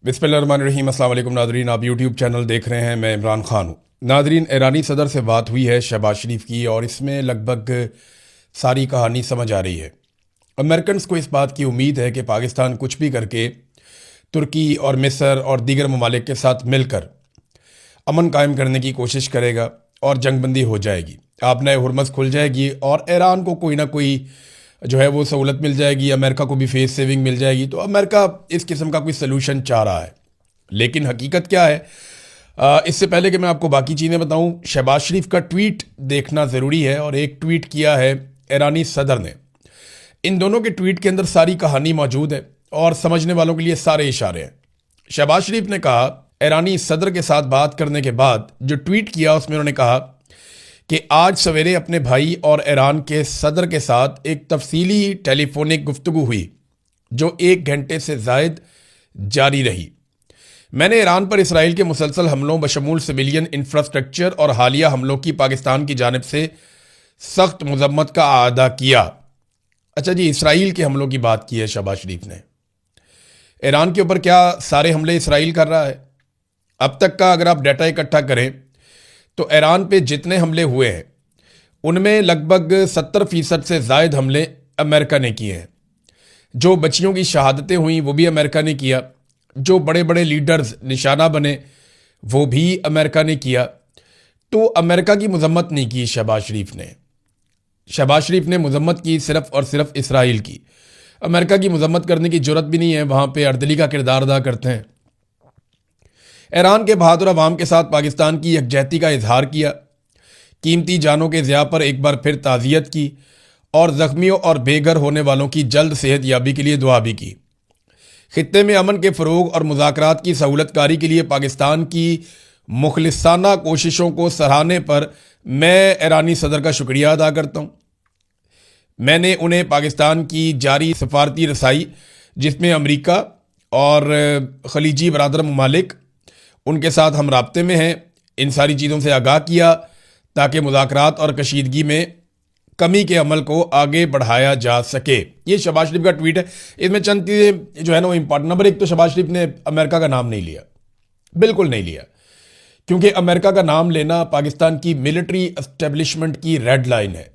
बिस्मिल्लाहिर्रहमानिर्रहीम। अस्सलाम वालेकुम नादरीन, आप यूट्यूब चैनल देख रहे हैं। मैं इमरान खान हूँ। नादरीन, ईरानी सदर से बात हुई है शहबाज शरीफ की और इसमें लगभग सारी कहानी समझ आ रही है। अमेरिकन को इस बात की उम्मीद है कि पाकिस्तान कुछ भी करके तुर्की और मिस्र और दीगर ममालिक के साथ मिलकर अमन कायम करने की कोशिश करेगा और जंगबंदी हो जाएगी, आपने हुरमस खुल जाएगी और ईरान को कोई ना कोई जो है वो सहूलत मिल जाएगी, अमेरिका को भी फेस सेविंग मिल जाएगी। तो अमेरिका इस किस्म का कोई सलूशन चाह रहा है, लेकिन हकीकत क्या है? इससे पहले कि मैं आपको बाकी चीज़ें बताऊं, शहबाज शरीफ का ट्वीट देखना ज़रूरी है और एक ट्वीट किया है ईरानी सदर ने। इन दोनों के ट्वीट के अंदर सारी कहानी मौजूद है और समझने वालों के लिए सारे इशारे हैं। शहबाज शरीफ ने कहा, ईरानी सदर के साथ बात करने के बाद जो ट्वीट किया उसमें उन्होंने कहा कि आज सवेरे अपने भाई और ईरान के सदर के साथ एक तफसीली टेलीफोनिक गुफ्तगू हुई जो 1 घंटे से ज़ायद जारी रही। मैंने ईरान पर इसराइल के मुसलसल हमलों बशमूल सिविलियन इंफ्रास्ट्रक्चर और हालिया हमलों की पाकिस्तान की जानिब से सख्त मजम्मत का आदा किया। अच्छा जी, इसराइल के हमलों की बात की है शहबाज शरीफ ने। ईरान के ऊपर क्या सारे हमले इसराइल कर रहा है? अब तक का अगर आप डाटा इकट्ठा करें तो ईरान पे जितने हमले हुए हैं उनमें लगभग 70% से ज़ायद हमले अमेरिका ने किए हैं। जो बच्चियों की शहादतें हुई वो भी अमेरिका ने किया, जो बड़े बड़े लीडर्स निशाना बने वो भी अमेरिका ने किया। तो अमेरिका की मजम्मत नहीं की शहबाज शरीफ ने। शहबाज शरीफ ने मजम्मत की सिर्फ और सिर्फ इसराइल की। अमेरिका की मजम्मत करने की जरूरत भी नहीं है, वहाँ पे अर्दली का किरदार अदा करते हैं। ईरान के बहादुर अवाम के साथ पाकिस्तान की यकजहती का इजहार किया, कीमती जानों के ज़िया पर एक बार फिर ताज़ियत की और ज़ख्मियों और बेघर होने वालों की जल्द सेहत याबी के लिए दुआ भी की। खित्ते में अमन के फ़रोग और मुज़ाकरात की सहूलतकारी के लिए पाकिस्तान की मुखलिसाना कोशिशों को सराहने पर मैं ईरानी सदर का शुक्रिया अदा करता हूँ। मैंने उन्हें पाकिस्तान की जारी सफारती रसाई, जिसमें अमरीका और खलीजी बरादर ममालिक उनके साथ हम राब्ते में हैं, इन सारी चीज़ों से आगाह किया ताकि मुज़ाकरात और कशीदगी में कमी के अमल को आगे बढ़ाया जा सके। ये शहबाज शरीफ का ट्वीट है। इसमें चंद चीज़ें जो है ना वो इंपॉर्टेंट। नंबर 1 तो शहबाज शरीफ ने अमेरिका का नाम नहीं लिया, बिल्कुल नहीं लिया, क्योंकि अमेरिका का नाम लेना पाकिस्तान की मिलिट्री एस्टेब्लिशमेंट की रेड लाइन है।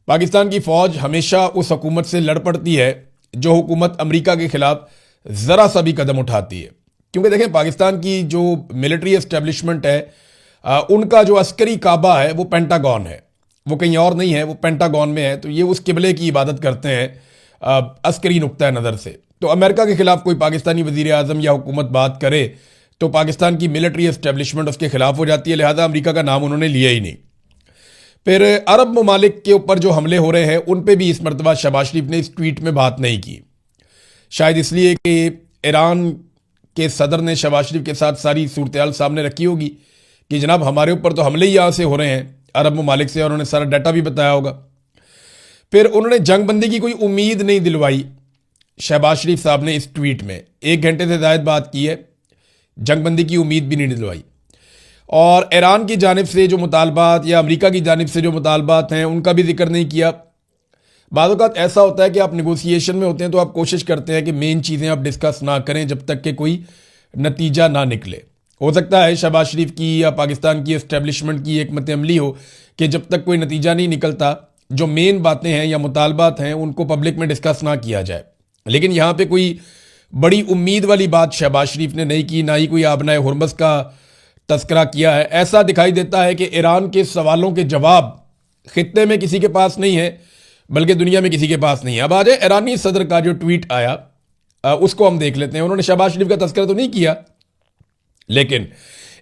पाकिस्तान की फ़ौज हमेशा उस हुकूमत से लड़ पड़ती है जो हुकूमत अमेरिका के ख़िलाफ़ ज़रा सा भी कदम उठाती है। क्योंकि देखें, पाकिस्तान की जो मिलिट्री एस्टेब्लिशमेंट है उनका जो अस्करी काबा है वो पेंटागन है, वो कहीं और नहीं है, वो पेंटागन में है। तो ये उस किबले की इबादत करते हैं अस्करी नुक्ता नज़र से। तो अमेरिका के ख़िलाफ़ कोई पाकिस्तानी वज़ीर आज़म या हुकूमत बात करे तो पाकिस्तान की मिलिट्री एस्टेब्लिशमेंट उसके ख़िलाफ़ हो जाती है, लिहाजा अमेरिका का नाम उन्होंने लिया ही नहीं। फिर अरब ममालिक के ऊपर जो हमले हो रहे हैं उन पर भी इस मरतबा शहबाज शरीफ ने इस ट्वीट में बात नहीं की, शायद इसलिए कि ईरान के सदर ने शहबाज शरीफ के साथ सारी सूरत सामने रखी होगी कि जनाब हमारे ऊपर तो हमले ही यहाँ से हो रहे हैं अरब ममालिक से, और उन्होंने सारा डाटा भी बताया होगा। फिर उन्होंने जंगबंदी की कोई उम्मीद नहीं दिलवाई। शहबाज शरीफ साहब ने इस ट्वीट में 1 घंटे से ज़ायद बात की है, जंगबंदी की उम्मीद भी नहीं दिलवाई। और ईरान की जानिब से जो मुतालबात या अमेरिका की जानिब से जो मुतालबात हैं उनका भी जिक्र नहीं किया। बाद वक़्त ऐसा होता है कि आप नेगोशिएशन में होते हैं तो आप कोशिश करते हैं कि मेन चीज़ें आप डिस्कस ना करें जब तक कि कोई नतीजा ना निकले। हो सकता है शहबाज शरीफ की या पाकिस्तान की एस्टेब्लिशमेंट की एक मत-ए-अमली हो कि जब तक कोई नतीजा नहीं निकलता, जो मेन बातें हैं या मुतालबात हैं उनको पब्लिक में डिस्कस ना किया जाए। लेकिन यहाँ पे कोई बड़ी उम्मीद वाली बात शहबाज शरीफ ने नहीं की, ना ही कोई आबनाए हुरमस का तस्करा किया है। ऐसा दिखाई देता है कि ईरान के सवालों के जवाब खित्ते में किसी के पास नहीं है, बल्कि दुनिया में किसी के पास नहीं है। अब आ जाए ईरानी सदर का जो ट्वीट आया उसको हम देख लेते हैं। उन्होंने शहबाज शरीफ का तस्करा तो नहीं किया, लेकिन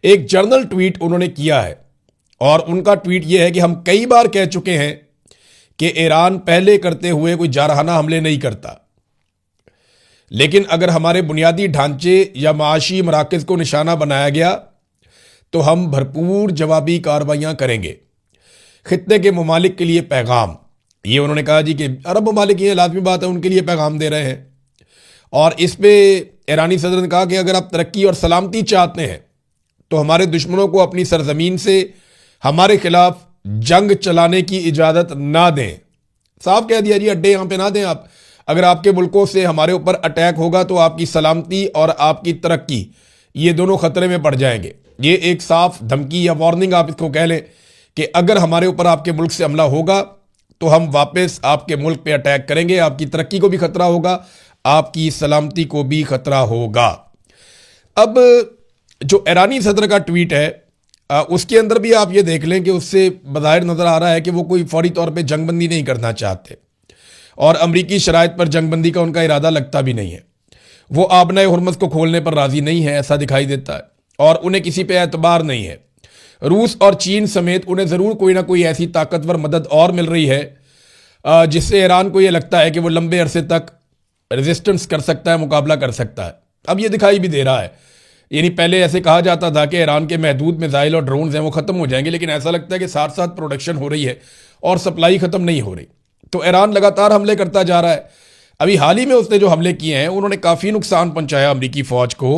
एक जर्नल ट्वीट उन्होंने किया है और उनका ट्वीट यह है कि हम कई बार कह चुके हैं कि ईरान पहले करते हुए कोई जारहाना हमले नहीं करता, लेकिन अगर हमारे बुनियादी ढांचे या माशी मराकज़ को निशाना बनाया गया तो हम भरपूर जवाबी कार्रवाइयाँ करेंगे। खित्ते के ममालिक के लिए पैगाम, ये उन्होंने कहा जी कि अरब ममालिक, ये लाजमी बात है, उनके लिए पैगाम दे रहे हैं। और इस पे ईरानी सदर ने कहा कि अगर आप तरक्की और सलामती चाहते हैं तो हमारे दुश्मनों को अपनी सरजमीन से हमारे खिलाफ जंग चलाने की इजाज़त ना दें। साफ कह दिया जी, अड्डे यहाँ पे ना दें आप। अगर आपके मुल्कों से हमारे ऊपर अटैक होगा तो आपकी सलामती और आपकी तरक्की ये दोनों खतरे में पड़ जाएंगे। ये एक साफ धमकी या वार्निंग आप इसको कह लें कि अगर हमारे ऊपर आपके मुल्क से हमला होगा तो हम वापस आपके मुल्क पे अटैक करेंगे, आपकी तरक्की को भी खतरा होगा, आपकी सलामती को भी खतरा होगा। अब जो ईरानी सदर का ट्वीट है उसके अंदर भी आप ये देख लें कि उससे बज़ाहिर नज़र आ रहा है कि वो कोई फौरी तौर पे जंगबंदी नहीं करना चाहते और अमरीकी शराइत पर जंगबंदी का उनका इरादा लगता भी नहीं है। वो आबनाए हुर्मुज़ को खोलने पर राज़ी नहीं है, ऐसा दिखाई देता है, और उन्हें किसी पे एतबार नहीं है। रूस और चीन समेत उन्हें ज़रूर कोई ना कोई ऐसी ताकतवर मदद और मिल रही है जिससे ईरान को ये लगता है कि वो लंबे अरसे तक रेजिस्टेंस कर सकता है, मुकाबला कर सकता है। अब ये दिखाई भी दे रहा है। यानी पहले ऐसे कहा जाता था कि ईरान के महदूद मिसाइल और ड्रोन्स हैं वो ख़त्म हो जाएंगे, लेकिन ऐसा लगता है कि साथ साथ प्रोडक्शन हो रही है और सप्लाई ख़त्म नहीं हो रही। तो ईरान लगातार हमले करता जा रहा है। अभी हाल ही में उसने जो हमले किए हैं उन्होंने काफ़ी नुकसान पहुंचाया अमरीकी फ़ौज को।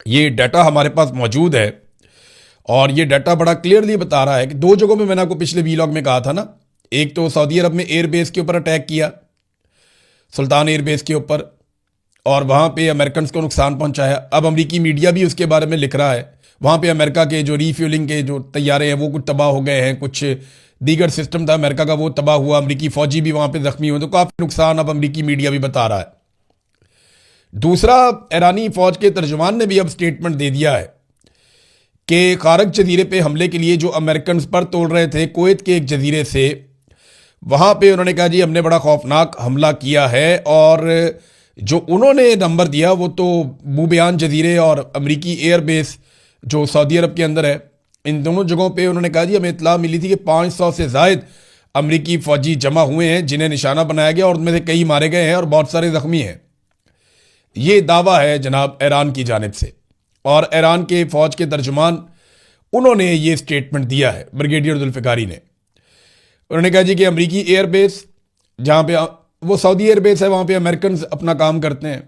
ये डाटा हमारे पास मौजूद है और ये डाटा बड़ा क्लियरली बता रहा है कि दो जगहों में मैंने आपको पिछले वीलॉग में कहा था ना, एक तो सऊदी अरब में एयरबेस के ऊपर अटैक किया, सुल्तान एयरबेस के ऊपर, और वहाँ पे अमेरिकन को नुकसान पहुँचाया। अब अमरीकी मीडिया भी उसके बारे में लिख रहा है। वहाँ पे अमेरिका के जो रीफ्यूलिंग के जो तैयारे हैं वो कुछ तबाह हो गए हैं, कुछ दीगर सिस्टम था अमेरिका का वो तबाह हुआ, अमरीकी फ़ौजी भी वहाँ पे ज़ख्मी हुए, तो काफ़ी नुकसान अब अमरीकी मीडिया भी बता रहा है। दूसरा, ईरानी फ़ौज के तर्जुमान ने भी अब स्टेटमेंट दे दिया है कि कारक जजीरे पे हमले के लिए जो अमेरिकन पर तोड़ रहे थे कुवैत के एक जजीरे से, वहाँ पे उन्होंने कहा जी हमने बड़ा खौफनाक हमला किया है, और जो उन्होंने नंबर दिया वो तो बूबयान जजीरे और अमरीकी एयरबेस जो सऊदी अरब के अंदर है, इन दोनों जगहों पे उन्होंने कहा जी हमें इत्तला मिली थी कि 500 से ज़ायद अमरीकी फ़ौजी जमा हुए हैं जिन्हें निशाना बनाया गया और उनमें से कई मारे गए हैं और बहुत सारे ज़ख्मी हैं। ये दावा है जनाब ईरान की जानिब से, और ईरान के फ़ौज के तर्जुमान उन्होंने ये स्टेटमेंट दिया है, ब्रिगेडियर जुल्फ़िकारी ने। उन्होंने कहा जी कि अमरीकी एयरबेस जहाँ पे वो सऊदी एयरबेस है वहाँ पे अमेरिकन अपना काम करते हैं,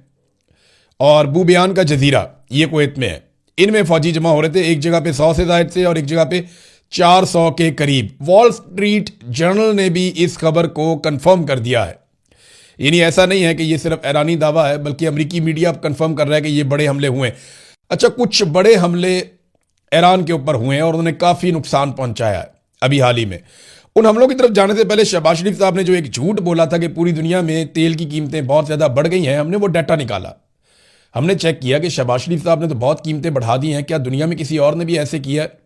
और बूबयान का जजीरा ये कुवैत में है, इनमें फ़ौजी जमा हो रहे थे, एक जगह पे 100 से ज़ायद से और एक जगह पे 400 के करीब। वॉल स्ट्रीट जर्नल ने भी इस खबर को कंफर्म कर दिया है। यानी ऐसा नहीं है कि ये सिर्फ ईरानी दावा है, बल्कि अमरीकी मीडिया अब कंफर्म कर रहा है कि ये बड़े हमले हुए हैं। अच्छा, कुछ बड़े हमले ईरान के ऊपर हुए हैं और उन्होंने काफ़ी नुकसान पहुंचाया है अभी हाल ही में। उन हमलों की तरफ जाने से पहले शहबाज शरीफ साहब ने जो एक झूठ बोला था कि पूरी दुनिया में तेल की कीमतें बहुत ज़्यादा बढ़ गई हैं, हमने वो डाटा निकाला, हमने चेक किया कि शहबाज शरीफ साहब ने तो बहुत कीमतें बढ़ा दी हैं। क्या दुनिया में किसी और ने भी ऐसे किया है?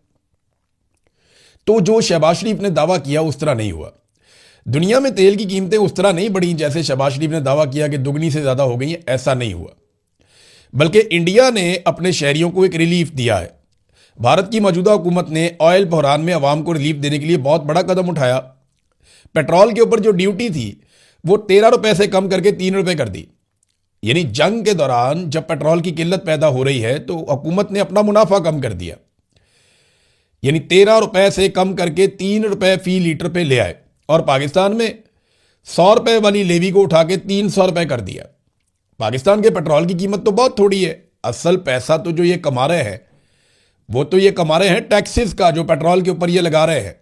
तो जो शहबाज शरीफ ने दावा किया उस तरह नहीं हुआ। दुनिया में तेल की कीमतें उस तरह नहीं बढ़ी जैसे शहबाज शरीफ ने दावा किया कि दुगनी से ज़्यादा हो गई हैं, ऐसा नहीं हुआ। बल्कि इंडिया ने अपने शहरियों को एक रिलीफ दिया है। भारत की मौजूदा हुकूमत ने ऑयल बहरान में अवाम को रिलीफ देने के लिए बहुत बड़ा कदम उठाया। पेट्रोल के ऊपर जो ड्यूटी थी वो 13 रुपए से कम करके 3 रुपए कर दी। यानी जंग के दौरान जब पेट्रोल की किल्लत पैदा हो रही है तो हुकूमत ने अपना मुनाफा कम कर दिया, यानी 13 रुपए से कम करके 3 रुपए फी लीटर पे ले आए, और पाकिस्तान में 100 रुपए वाली लेवी को उठा के 300 रुपए कर दिया। पाकिस्तान के पेट्रोल की कीमत तो बहुत थोड़ी है, असल पैसा तो जो ये कमा रहे हैं वो तो ये कमा रहे हैं टैक्सेस का जो पेट्रोल के ऊपर ये लगा रहे हैं।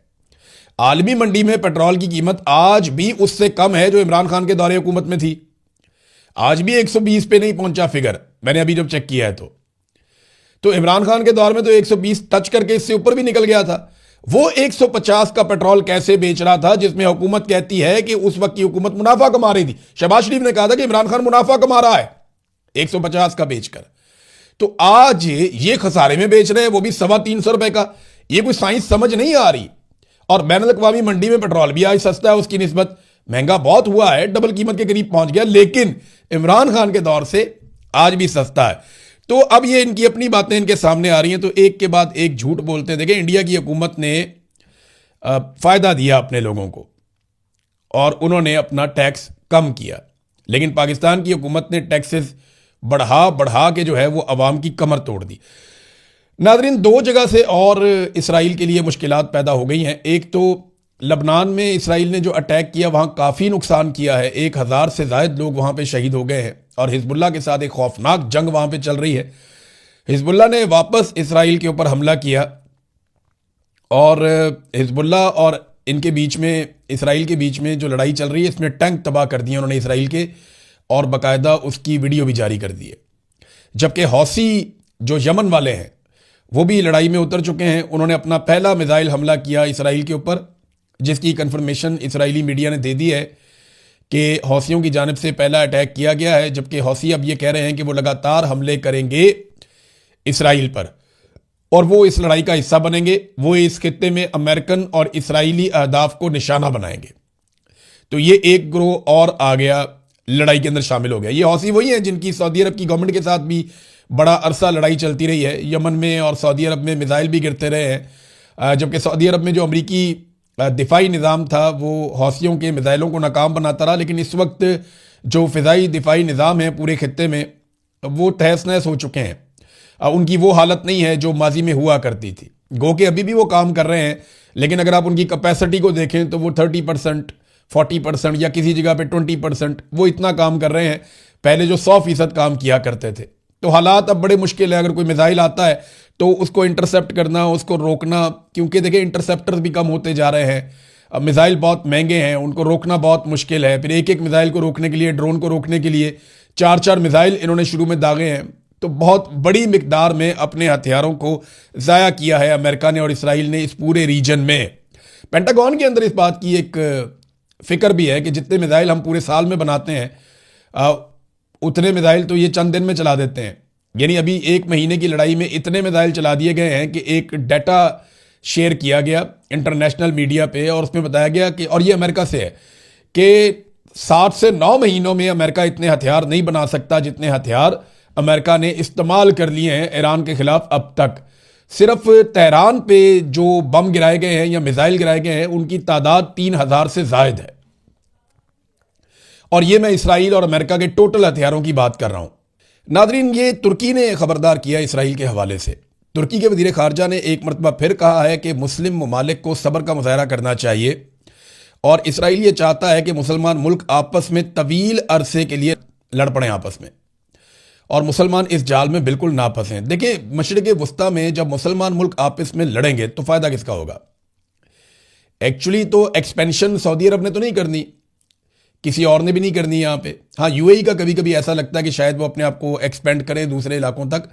आलमी मंडी में पेट्रोल की कीमत आज भी उससे कम है जो इमरान खान के दौरे हुकूमत में थी। आज भी 120 पे नहीं पहुंचा फिगर, मैंने अभी जब चेक किया है तो इमरान खान के दौर में तो 120 टच करके इससे ऊपर भी निकल गया था। वो 150 का पेट्रोल कैसे बेच रहा था जिसमें हुकूमत कहती है कि उस वक्त की हुकूमत मुनाफा कमा रही थी। शहबाज शरीफ ने कहा था कि इमरान खान मुनाफा कमा रहा है 150 का बेचकर, तो आज ये खसारे में बेच रहे हैं, वो भी 325 रुपए का। ये कोई साइंस समझ नहीं आ रही। और बैनुल-अक़वामी मंडी में पेट्रोल भी आज सस्ता है, उसकी निस्बत महंगा बहुत हुआ है, डबल कीमत के करीब पहुंच गया, लेकिन इमरान खान के दौर से आज भी सस्ता है। तो अब ये इनकी अपनी बातें इनके सामने आ रही हैं, तो एक के बाद एक झूठ बोलते हैं। देखें, इंडिया की हुकूमत ने फायदा दिया अपने लोगों को और उन्होंने अपना टैक्स कम किया, लेकिन पाकिस्तान की हुकूमत ने टैक्सेस बढ़ा बढ़ा के जो है वो अवाम की कमर तोड़ दी। नाज़रीन, दो जगह से और इसराइल के लिए मुश्किलात पैदा हो गई हैं। एक तो लबनान में इसराइल ने जो अटैक किया वहाँ काफ़ी नुकसान किया है, 1000 से ज़ायद लोग वहाँ पे शहीद हो गए हैं, और हिजबुल्लाह के साथ एक खौफनाक जंग वहाँ पे चल रही है। हिजबुल्लाह ने वापस इसराइल के ऊपर हमला किया, और हिजबुल्लाह और इनके बीच में, इसराइल के बीच में जो लड़ाई चल रही है, इसमें टैंक तबाह कर दिए उन्होंने इसराइल के, और बाकायदा उसकी वीडियो भी जारी कर दी है। जबकि हौसी जो यमन वाले हैं वो भी लड़ाई में उतर चुके हैं। उन्होंने अपना पहला मिसाइल हमला किया इसराइल के ऊपर, जिसकी कंफर्मेशन इसराइली मीडिया ने दे दी है कि हौसियों की जानिब से पहला अटैक किया गया है। जबकि हौसी अब ये कह रहे हैं कि वो लगातार हमले करेंगे इसराइल पर और वो इस लड़ाई का हिस्सा बनेंगे। वो इस खित्ते में अमेरिकन और इसराइली अहदाफ को निशाना बनाएंगे। तो ये एक ग्रोह और आ गया, लड़ाई के अंदर शामिल हो गया। ये हौसी वही हैं जिनकी सऊदी अरब की गवर्नमेंट के साथ भी बड़ा अरसा लड़ाई चलती रही है। यमन में और सऊदी अरब में मिसाइल भी गिरते रहे हैं। जबकि सऊदी अरब में जो अमरीकी दिफाई निज़ाम था वो हौसियों के मिसाइलों को नाकाम बनाता रहा, लेकिन इस वक्त जो फ़िज़ाई दिफाई निज़ाम है पूरे खित्ते में वो तहस नहस हो चुके हैं। उनकी वो हालत नहीं है जो माजी में हुआ करती थी। गो के अभी भी वो काम कर रहे हैं, लेकिन अगर आप उनकी कैपेसिटी को देखें तो वो 30%, 40% या किसी जगह पे 20% वो इतना काम कर रहे हैं। पहले जो 100% काम किया करते थे। तो हालात अब बड़े मुश्किल है। अगर कोई मिसाइल आता है तो उसको इंटरसेप्ट करना, उसको रोकना, क्योंकि देखिए इंटरसेप्टर्स भी कम होते जा रहे हैं। अब मिसाइल बहुत महंगे हैं, उनको रोकना बहुत मुश्किल है। फिर एक एक मिसाइल को रोकने के लिए, ड्रोन को रोकने के लिए 4-4 मिसाइल इन्होंने शुरू में दागे हैं। तो बहुत बड़ी मिकदार में अपने हथियारों को ज़ाया किया है अमेरिका ने और इसराइल ने इस पूरे रीजन में। पेंटागन के अंदर इस बात की एक फिक्र भी है कि जितने मिसाइल हम पूरे साल में बनाते हैं उतने मिसाइल तो ये चंद दिन में चला देते हैं। यानी अभी 1 महीने की लड़ाई में इतने मिसाइल चला दिए गए हैं कि एक डाटा शेयर किया गया इंटरनेशनल मीडिया पे और उसमें बताया गया कि, और ये अमेरिका से है, कि 7 से 9 महीनों में अमेरिका इतने हथियार नहीं बना सकता जितने हथियार अमेरिका ने इस्तेमाल कर लिए हैं ईरान के खिलाफ अब तक। सिर्फ तेहरान पे जो बम गिराए गए हैं या मिसाइल गिराए गए हैं उनकी तादाद 3000 से जायद है। और ये मैं इसराइल और अमेरिका के टोटल हथियारों की बात कर रहा हूं। नादरीन, ये तुर्की ने खबरदार किया इसराइल के हवाले से। तुर्की के वज़ीर ख़ारजा ने एक मरतबा फिर कहा है कि मुस्लिम ममालिक को सब्र का मुज़ाहरा करना चाहिए और इसराइल ये चाहता है कि मुसलमान मुल्क आपस में तवील अरसे के लिए लड़ पड़ें आपस में और मुसलमान इस जाल में बिल्कुल ना फंसें। देखिए, मशरिक़ वस्ता में जब मुसलमान मुल्क आपस में लड़ेंगे तो फ़ायदा किसका होगा? एक्चुअली तो एक्सपेंशन सऊदी अरब ने तो नहीं करनी, किसी और ने भी नहीं करनी यहाँ पे। हाँ, यूएई का कभी कभी ऐसा लगता है कि शायद वो अपने आप को एक्सपेंड करें दूसरे इलाकों तक,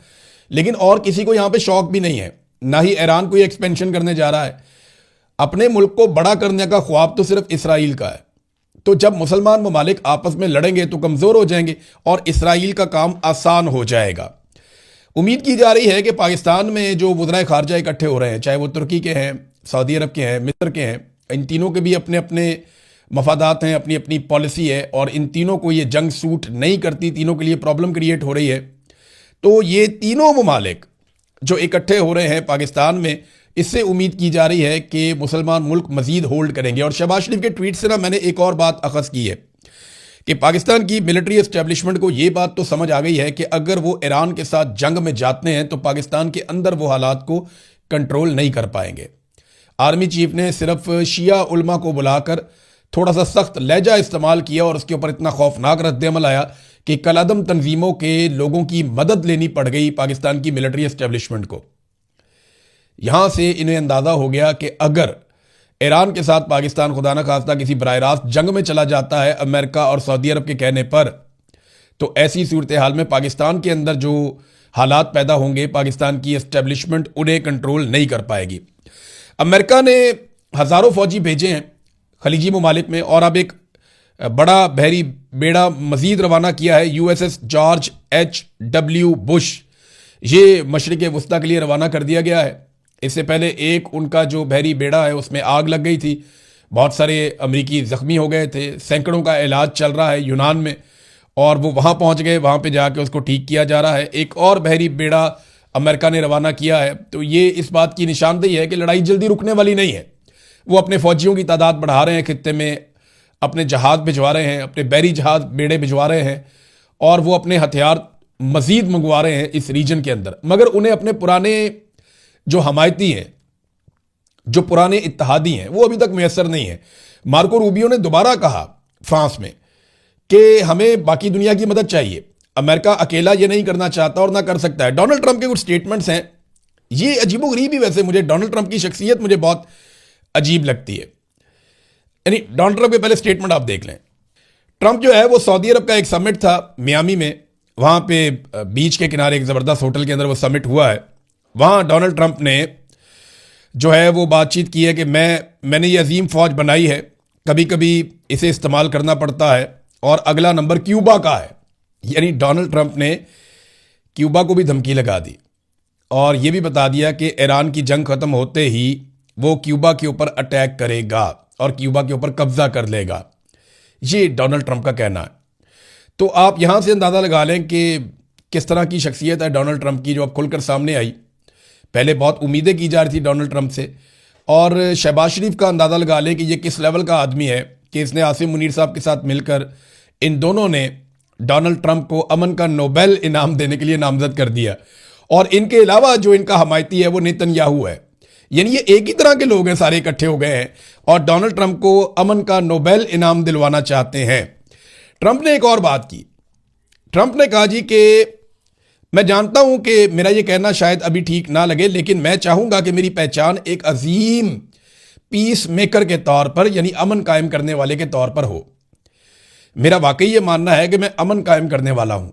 लेकिन और किसी को यहाँ पे शौक भी नहीं है। ना ही ईरान कोई एक्सपेंशन करने जा रहा है। अपने मुल्क को बड़ा करने का ख्वाब तो सिर्फ इसराइल का है। तो जब मुसलमान ममालिक आपस में लड़ेंगे तो कमज़ोर हो जाएंगे और इसराइल का काम आसान हो जाएगा। उम्मीद की जा रही है कि पाकिस्तान में जो वज़राए ख़ारजा इकट्ठे हो रहे हैं, चाहे वो तुर्की के हैं, सऊदी अरब के हैं, मिस्र के हैं, इन तीनों के भी अपने अपने मफादात हैं, अपनी अपनी पॉलिसी है और इन तीनों को ये जंग सूट नहीं करती, तीनों के लिए प्रॉब्लम क्रिएट हो रही है। तो ये तीनों ममालिक जो इकट्ठे हो रहे हैं पाकिस्तान में, इससे उम्मीद की जा रही है कि मुसलमान मुल्क मजीद होल्ड करेंगे। और शहबाज शरीफ के ट्वीट से ना मैंने एक और बात अखज़ की है कि पाकिस्तान की मिलिट्री एस्टेब्लिशमेंट को ये बात तो समझ आ गई है कि अगर वो ईरान के साथ जंग में जाते हैं तो पाकिस्तान के अंदर वो हालात को कंट्रोल नहीं कर पाएंगे। आर्मी चीफ ने सिर्फ शिया उलमा को बुलाकर थोड़ा सा सख्त लहजा इस्तेमाल किया और उसके ऊपर इतना खौफनाक रद्द-ए-अमल आया कि कलादम तंजीमों के लोगों की मदद लेनी पड़ गई पाकिस्तान की मिलिट्री एस्टेब्लिशमेंट को। यहां से इन्हें अंदाज़ा हो गया कि अगर ईरान के साथ पाकिस्तान खुदा न खास्ता किसी बराह रास्त जंग में चला जाता है अमेरिका और सऊदी अरब के कहने पर, तो ऐसी सूरत हाल में पाकिस्तान के अंदर जो हालात पैदा होंगे, पाकिस्तान की एस्टेब्लिशमेंट उन्हें कंट्रोल नहीं कर पाएगी। अमेरिका ने हज़ारों फौजी भेजे हैं खलीजी ममालिक में और अब एक बड़ा बहरी बेड़ा मजीद रवाना किया है। USS George H.W. बुश, ये मशरिक़ वस्ता के लिए रवाना कर दिया गया है। इससे पहले एक उनका जो बहरी बेड़ा है उसमें आग लग गई थी, बहुत सारे अमरीकी ज़ख्मी हो गए थे, सैकड़ों का इलाज चल रहा है यूनान में और वो वहाँ पहुँच गए, वहाँ पे जाके उसको ठीक किया जा रहा है। एक और बहरी बेड़ा अमेरिका ने रवाना किया है। तो ये इस बात की निशानदेही है कि लड़ाई जल्दी रुकने वाली नहीं है। वो अपने फौजियों की तादाद बढ़ा रहे हैं, खित्ते में अपने जहाज़ भिजवा रहे हैं, अपने बहरी जहाज़ बेड़े भिजवा रहे हैं और वो अपने हथियार मज़ीद मंगवा रहे हैं इस रीजन के अंदर। मगर उन्हें अपने पुराने जो हमायती हैं, जो पुराने इत्तेहादी हैं, वो अभी तक मैसर नहीं है। मार्को रूबियो ने दोबारा कहा फ्रांस में कि हमें बाकी दुनिया की मदद चाहिए, अमेरिका अकेला ये नहीं करना चाहता और ना कर सकता है। डोनाल्ड ट्रंप के कुछ स्टेटमेंट्स हैं, ये अजीबोगरीब ही, वैसे मुझे डोनाल्ड ट्रंप की शख्सियत मुझे बहुत अजीब लगती है। यानी डोनाल्ड ट्रंप के पहले स्टेटमेंट आप देख लें। ट्रंप जो है वो सऊदी अरब का एक समिट था मियामी में, वहां पे बीच के किनारे एक ज़बरदस्त होटल के अंदर वो समिट हुआ है। वहां डोनाल्ड ट्रंप ने जो है वो बातचीत की है कि मैंने ये अजीम फ़ौज बनाई है, कभी कभी इसे इस्तेमाल करना पड़ता है, और अगला नंबर क्यूबा का है। यानी डोनाल्ड ट्रंप ने क्यूबा को भी धमकी लगा दी और ये भी बता दिया कि ईरान की जंग ख़त्म होते ही वो क्यूबा के ऊपर अटैक करेगा और क्यूबा के ऊपर कब्जा कर लेगा। ये डोनाल्ड ट्रंप का कहना है। तो आप यहां से अंदाज़ा लगा लें कि किस तरह की शख्सियत है डोनाल्ड ट्रंप की, जो अब खुलकर सामने आई। पहले बहुत उम्मीदें की जा रही थी डोनाल्ड ट्रंप से, और शहबाज शरीफ का अंदाज़ा लगा लें कि ये किस लेवल का आदमी है कि इसने आसिम मुनीर साहब के साथ मिलकर इन दोनों ने डोनाल्ड ट्रंप को अमन का नोबेल इनाम देने के लिए नामजद कर दिया। और इनके अलावा जो इनका हमायती है वो नेतन्याहू है। यानी ये एक ही तरह के लोग हैं, सारे इकट्ठे हो गए हैं और डोनाल्ड ट्रंप को अमन का नोबेल इनाम दिलवाना चाहते हैं। ट्रंप ने एक और बात की। ट्रंप ने कहा जी कि मैं जानता हूं कि मेरा ये कहना शायद अभी ठीक ना लगे, लेकिन मैं चाहूंगा कि मेरी पहचान एक अजीम पीस मेकर के तौर पर, यानी अमन कायम करने वाले के तौर पर हो। मेरा वाकई ये मानना है कि मैं अमन कायम करने वाला हूं।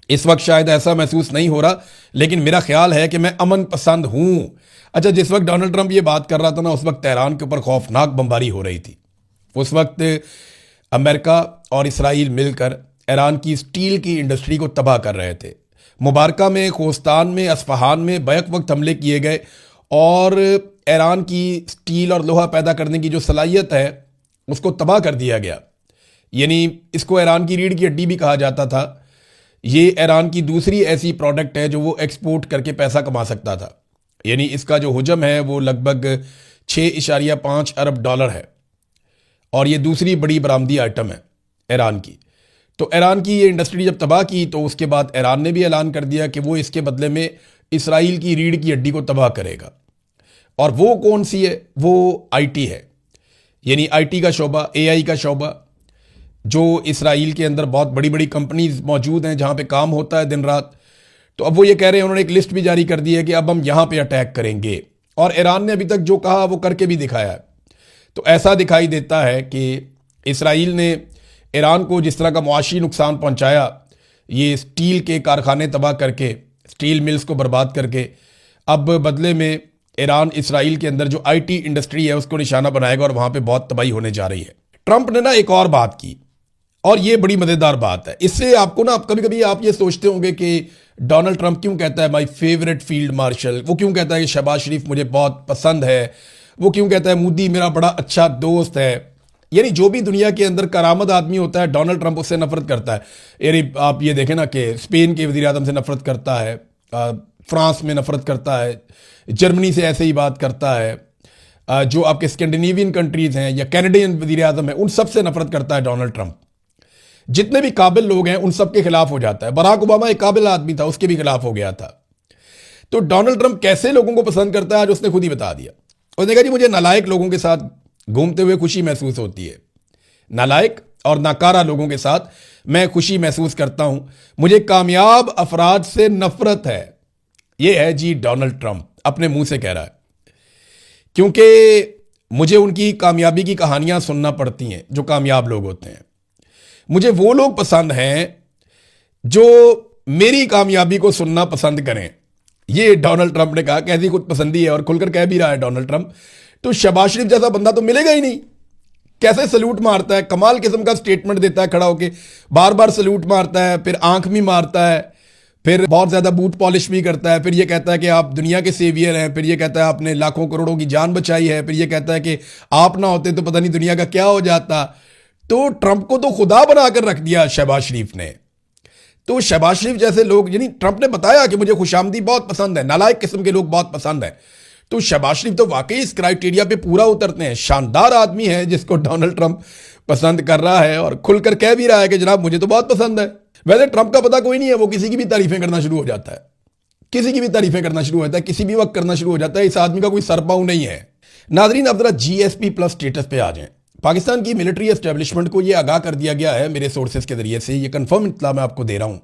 इस वक्त शायद ऐसा महसूस नहीं हो रहा, लेकिन मेरा ख्याल है कि मैं अमन पसंद हूं। अच्छा, जिस वक्त डोनाल्ड ट्रंप ये बात कर रहा था ना, उस वक्त तेहरान के ऊपर खौफनाक बमबारी हो रही थी। उस वक्त अमेरिका और इसराइल मिलकर ईरान की स्टील की इंडस्ट्री को तबाह कर रहे थे। मुबारका में, खोस्तान में, असफहान में बैक वक्त हमले किए गए और ईरान की स्टील और लोहा पैदा करने की जो सलाहियत है उसको तबाह कर दिया गया। यानी इसको ईरान की रीढ़ की हड्डी भी कहा जाता था। ये ईरान की दूसरी ऐसी प्रोडक्ट है जो वो एक्सपोर्ट करके पैसा कमा सकता था। यानी इसका जो हुजम है वो लगभग 6.5 अरब डॉलर है और ये दूसरी बड़ी बरामदी आइटम है ईरान की। तो ईरान की ये इंडस्ट्री जब तबाह की तो उसके बाद ईरान ने भी ऐलान कर दिया कि वो इसके बदले में इसराइल की रीढ़ की हड्डी को तबाह करेगा। और वो कौन सी है? वो आईटी है। यानी आईटी का शोबा, एआई का शोबा, जो इसराइल के अंदर बहुत बड़ी बड़ी कंपनीज मौजूद हैं जहां पे काम होता है दिन रात। तो अब वो ये कह रहे हैं, उन्होंने एक लिस्ट भी जारी कर दी है कि अब हम यहां पे अटैक करेंगे, और ईरान ने अभी तक जो कहा वो करके भी दिखाया है। तो ऐसा दिखाई देता है कि इसराइल ने ईरान को जिस तरह का मुआशी नुकसान पहुंचाया, ये स्टील के कारखाने तबाह करके, स्टील मिल्स को बर्बाद करके, अब बदले में ईरान इसराइल के अंदर जो आईटी इंडस्ट्री है उसको निशाना बनाएगा और वहां पे बहुत तबाही होने जा रही है। ट्रंप ने ना एक और बात की, और ये बड़ी मजेदार बात है। इससे आपको ना, कभी कभी आप ये सोचते होंगे कि डोनाल्ड ट्रंप क्यों कहता है माय फेवरेट फील्ड मार्शल, वो क्यों कहता है कि शहबाज शरीफ मुझे बहुत पसंद है, वो क्यों कहता है मोदी मेरा बड़ा अच्छा दोस्त है। यानी जो भी दुनिया के अंदर करामत आदमी होता है, डोनाल्ड ट्रंप उससे नफरत करता है। यानी आप ये देखें ना कि स्पेन के वज़ीर आज़म से नफरत करता है, फ्रांस में नफरत करता है, जर्मनी से ऐसे ही बात करता है, जो आपके स्कैंडिनेवियन कंट्रीज हैं या कैनेडियन वज़ीर आज़म है उन सब से नफरत करता है डोनाल्ड ट्रंप। जितने भी काबिल लोग हैं उन सब के खिलाफ हो जाता है। बराक ओबामा एक काबिल आदमी था, उसके भी खिलाफ हो गया था। तो डोनाल्ड ट्रंप कैसे लोगों को पसंद करता है आज उसने खुद ही बता दिया। उसने कहा जी मुझे नालायक लोगों के साथ घूमते हुए खुशी महसूस होती है, नालायक और नाकारा लोगों के साथ मैं खुशी महसूस करता हूं, मुझे कामयाब अफराद से नफरत है। यह है जी डोनाल्ड ट्रंप, अपने मुंह से कह रहा है, क्योंकि मुझे उनकी कामयाबी की कहानियां सुनना पड़ती हैं जो कामयाब लोग होते हैं। मुझे वो लोग पसंद हैं जो मेरी कामयाबी को सुनना पसंद करें। ये डोनाल्ड ट्रंप ने कहा, कैसी खुद पसंदी है, और खुलकर कह भी रहा है डोनाल्ड ट्रंप। तो शहबाज शरीफ जैसा बंदा तो मिलेगा ही नहीं। कैसे सल्यूट मारता है, कमाल किस्म का स्टेटमेंट देता है खड़ा होके, बार बार सल्यूट मारता है, फिर आंख भी मारता है, फिर बहुत ज्यादा बूट पॉलिश भी करता है, फिर ये कहता है कि आप दुनिया के सेवियर हैं, फिर ये कहता है आपने लाखों करोड़ों की जान बचाई है, फिर ये कहता है कि आप ना होते तो पता नहीं दुनिया का क्या हो जाता। तो ट्रंप को तो खुदा बनाकर रख दिया शहबाज शरीफ ने। तो शहबाज शरीफ जैसे लोग, यानी ट्रंप ने बताया कि मुझे खुशामदी बहुत पसंद है, नालायक किस्म के लोग बहुत पसंद है। तो शहबाज शरीफ तो वाकई इस क्राइटेरिया पे पूरा उतरते हैं। शानदार आदमी है जिसको डोनाल्ड ट्रंप पसंद कर रहा है और खुलकर कह भी रहा है कि जनाब मुझे तो बहुत पसंद है। वैसे ट्रंप का पता कोई नहीं है, वो किसी की भी तारीफें करना शुरू हो जाता है, किसी की भी तारीफें करना शुरू हो जाता है, किसी भी वक्त करना शुरू हो जाता है। इस आदमी का कोई सरपाऊ नहीं है। नाजरीन, अब जरा GSP+ स्टेटस पे आ जाएं। पाकिस्तान की मिलिट्री एस्टेब्लिशमेंट को यह आगाह कर दिया गया है मेरे सोर्सेज के जरिए से, ये कंफर्म इत्तला मैं आपको दे रहा हूं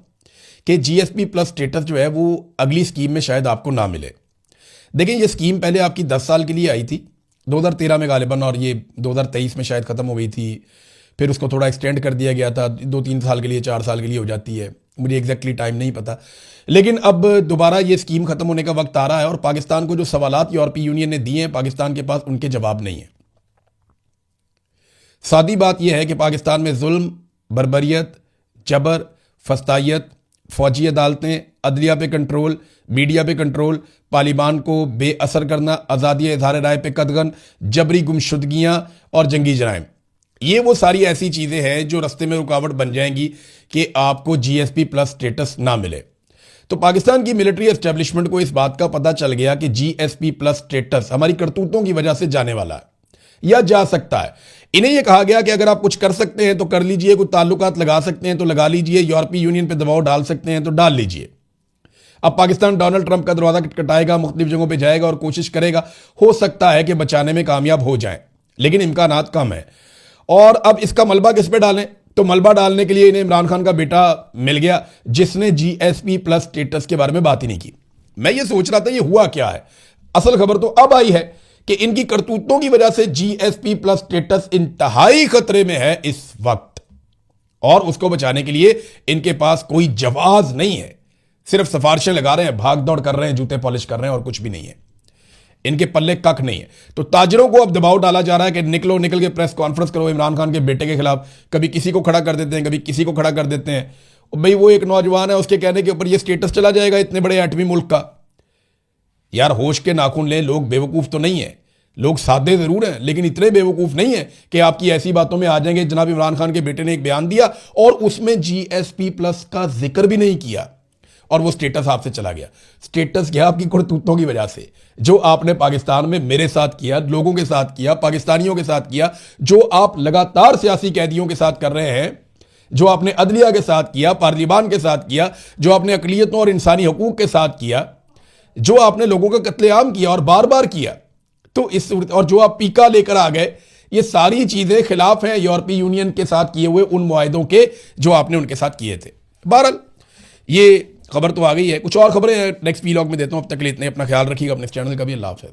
कि GSP+ स्टेटस जो है वो अगली स्कीम में शायद आपको ना मिले। देखिए, ये स्कीम पहले आपकी 10 साल के लिए आई थी, 2013 में गालिबन, और ये 2023 में शायद ख़त्म हो गई थी। फिर उसको थोड़ा एक्सटेंड कर दिया गया था, 2-3 साल के लिए, 4 साल के लिए हो जाती है, मुझे एग्जैक्टली टाइम नहीं पता। लेकिन अब दोबारा ये स्कीम ख़त्म होने का वक्त आ रहा है और पाकिस्तान को जो सवालात यूरोपीय यूनियन ने दिए हैं, पाकिस्तान के पास उनके जवाब नहीं है। सादी बात यह है कि पाकिस्तान में जुल्म, बर्बरियत, जबर, फस्तायत, फौजी अदालतें, अदलिया पे कंट्रोल, मीडिया पे कंट्रोल, तालिबान को बेअसर करना, आज़ादी इज़हार राय पे कदगन, जबरी गुमशुदगियां और जंगी जराइम, ये वो सारी ऐसी चीज़ें हैं जो रास्ते में रुकावट बन जाएंगी कि आपको GSP प्लस स्टेटस ना मिले। तो पाकिस्तान की मिलिट्री एस्टेब्लिशमेंट को इस बात का पता चल गया कि GSP प्लस स्टेटस हमारी करतूतों की वजह से जाने वाला है या जा सकता है। इन्हें यह कहा गया कि अगर आप कुछ कर सकते हैं तो कर लीजिए, कुछ ताल्लुकात लगा सकते हैं तो लगा लीजिए, यूरोपीय यूनियन पे दबाव डाल सकते हैं तो डाल लीजिए। अब पाकिस्तान डोनाल्ड ट्रंप का दरवाजा खटखटाएगा, मुख्तलिफ जगहों पे जाएगा और कोशिश करेगा, हो सकता है कि बचाने में कामयाब हो जाए, लेकिन इम्कानात कम है। और अब इसका मलबा किस पे डालें? तो मलबा डालने के लिए इन्हें इमरान खान का बेटा मिल गया जिसने GSP प्लस स्टेटस के बारे में बात ही नहीं की। मैं ये सोच रहा था ये हुआ क्या है। असल खबर तो अब आई है कि इनकी करतूतों की वजह से GSP प्लस स्टेटस इंतहाई खतरे में है इस वक्त, और उसको बचाने के लिए इनके पास कोई जवाब नहीं है। सिर्फ सिफारिशें लगा रहे हैं, भाग दौड़ कर रहे हैं, जूते पॉलिश कर रहे हैं, और कुछ भी नहीं है। इनके पल्ले कख नहीं है। तो ताजरों को अब दबाव डाला जा रहा है कि निकल के प्रेस कॉन्फ्रेंस करो इमरान खान के बेटे के खिलाफ। कभी किसी को खड़ा कर देते हैं, कभी किसी को खड़ा कर देते हैं। भाई वो एक नौजवान है, उसके कहने के ऊपर ये स्टेटस चला जाएगा इतने बड़े एटमी मुल्क का। यार होश के नाखून लें, लोग बेवकूफ तो नहीं है, लोग सादे जरूर हैं लेकिन इतने बेवकूफ नहीं है कि आपकी ऐसी बातों में आ जाएंगे। जनाब इमरान खान के बेटे ने एक बयान दिया और उसमें GSP प्लस का जिक्र भी नहीं किया और वो स्टेटस आपसे चला गया। स्टेटस गया आपकी करतूतों की वजह से, जो आपने पाकिस्तान में मेरे साथ किया, लोगों के साथ किया, पाकिस्तानियों के साथ किया, जो आप लगातार सियासी कैदियों के साथ कर रहे हैं, जो आपने अदलिया के साथ किया, पार्लिमान के साथ किया, जो आपने अकलियतों और इंसानी हकूक के साथ किया, जो आपने लोगों का कत्लेआम किया और बार बार किया। तो इस और जो आप पीका लेकर आ गए, ये सारी चीजें खिलाफ हैं यूरोपीय यूनियन के साथ किए हुए उन मुआहदों के जो आपने उनके साथ किए थे। बहरहाल ये खबर तो आ गई है, कुछ और खबरें नेक्स्ट वीलॉग में देता हूं। अब तक के लिए इतने, अपना ख्याल रखिएगा, अपने चैनल का भी। अल्लाह हाफ़िज़।